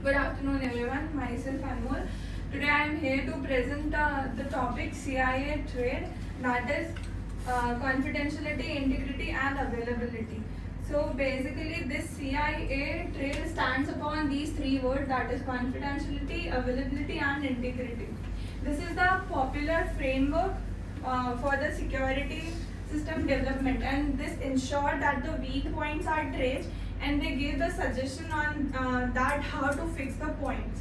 Good afternoon everyone, myself Anmol. Today I am here to present the topic CIA Traid, that is confidentiality, integrity and availability. So basically this CIA Traid stands upon these three words, that is confidentiality, availability and integrity. This is the popular framework for the security system development, and this ensures that the weak points are traced and they give the suggestion on that how to fix the points.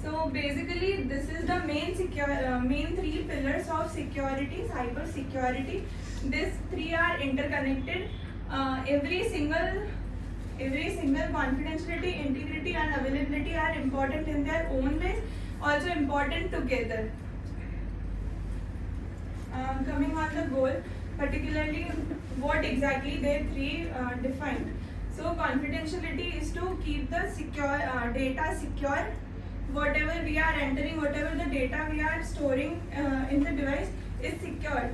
So basically this is the main three pillars of security, cyber security. These three are interconnected. Every single confidentiality, integrity and availability are important in their own ways, also important together. Coming on the goal, particularly what exactly they three defined. So confidentiality is to keep the data secure. Whatever we are entering, whatever the data we are storing in the device is secure.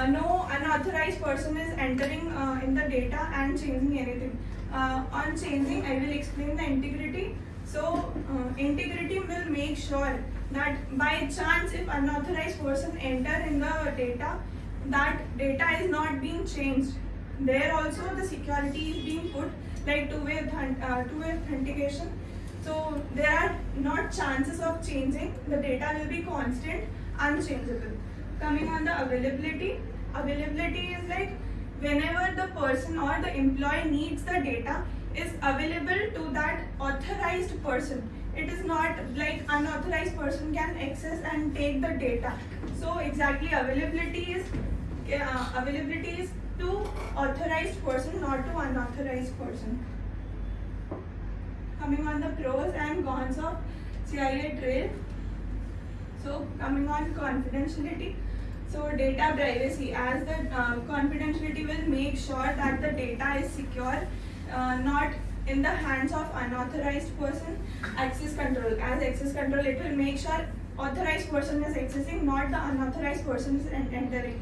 No unauthorized person is entering in the data and changing anything. On changing, I will explain the integrity. So integrity will make sure that by chance if unauthorized person enter in the data, that data is not being changed. There also the security is being put, like two-way authentication. So there are not chances of changing. The data will be constant, unchangeable. Coming on the availability is like whenever the person or the employee needs the data, is available to that authorized person. It is not like unauthorized person can access and take the data. So exactly availability is to authorized person, not to unauthorized person. Coming on the pros and cons of CIA Traid. So coming on confidentiality. So data privacy, as the confidentiality will make sure that the data is secure, not in the hands of unauthorized person. Access control, as access control it will make sure authorized person is accessing, not the unauthorized person is entering.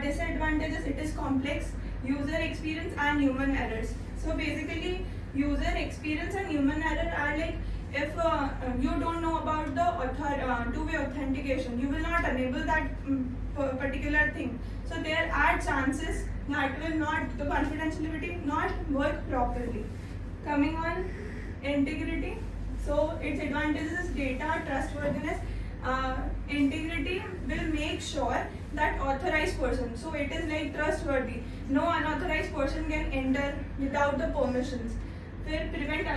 Disadvantages, it is complex, user experience and human errors. So basically user experience and human error are like, if you don't know about the two-way authentication, you will not enable that particular thing. So there are chances that the confidentiality not work properly. Coming on integrity, so its advantages is data trustworthiness. Integrity will make sure that authorized person, so it is like trustworthy. No unauthorized person can enter without the permissions. Will prevent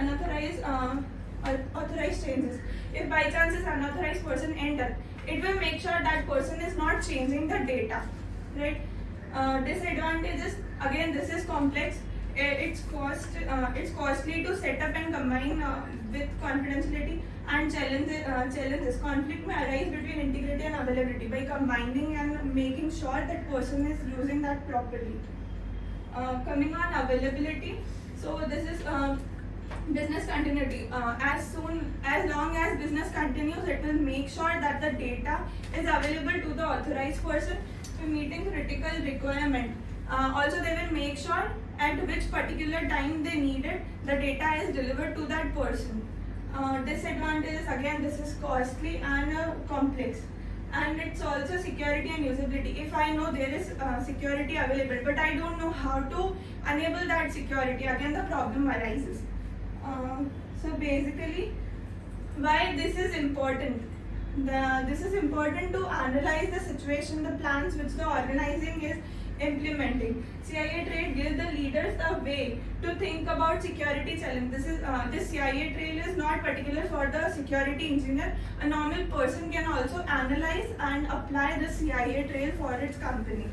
authorized changes. If by chance an unauthorized person enter, it will make sure that person is not changing the data, right? Disadvantages, again this is complex. It's costly to set up and combine with confidentiality, and challenges. Conflict may arise between integrity and availability by combining and making sure that person is using that properly. Coming on availability, so this is business continuity. As long as business continues, it will make sure that the data is available to the authorized person to meeting critical requirement. Also they will make sure at which particular time they need it, the data is delivered to that person. Disadvantages, again this is costly and complex, and it's also security and usability. If I know there is security available but I don't know how to enable that security, again the problem arises. So basically why this is important. This is important to analyze the situation, the plans which the organizing is implementing. CIA Traid gives the leaders a way to think about security challenge. This CIA Traid is not particular for the security engineer. A normal person can also analyze and apply the CIA Traid for its company.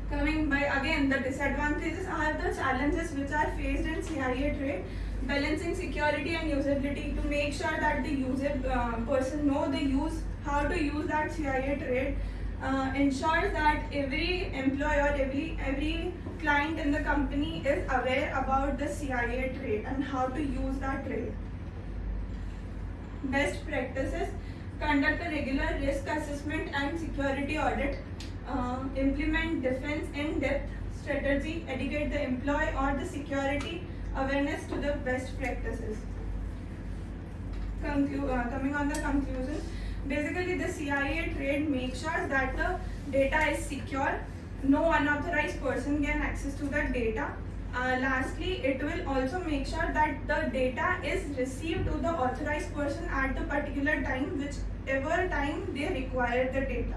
Coming by, again the disadvantages are the challenges which are faced in CIA Traid. Balancing security and usability to make sure that the person know how to use that CIA Traid. Ensures that every employee or every client in the company is aware about the CIA Traid and how to use that Traid. Best practices, conduct a regular risk assessment and security audit, implement defense in-depth strategy, educate the employee or the security awareness to the best practices. coming on the conclusion, basically the CIA Traid makes sure that the data is secure, no unauthorized person can access to the data. Lastly, it will also make sure that the data is received to the authorized person at the particular time, whichever time they require the data.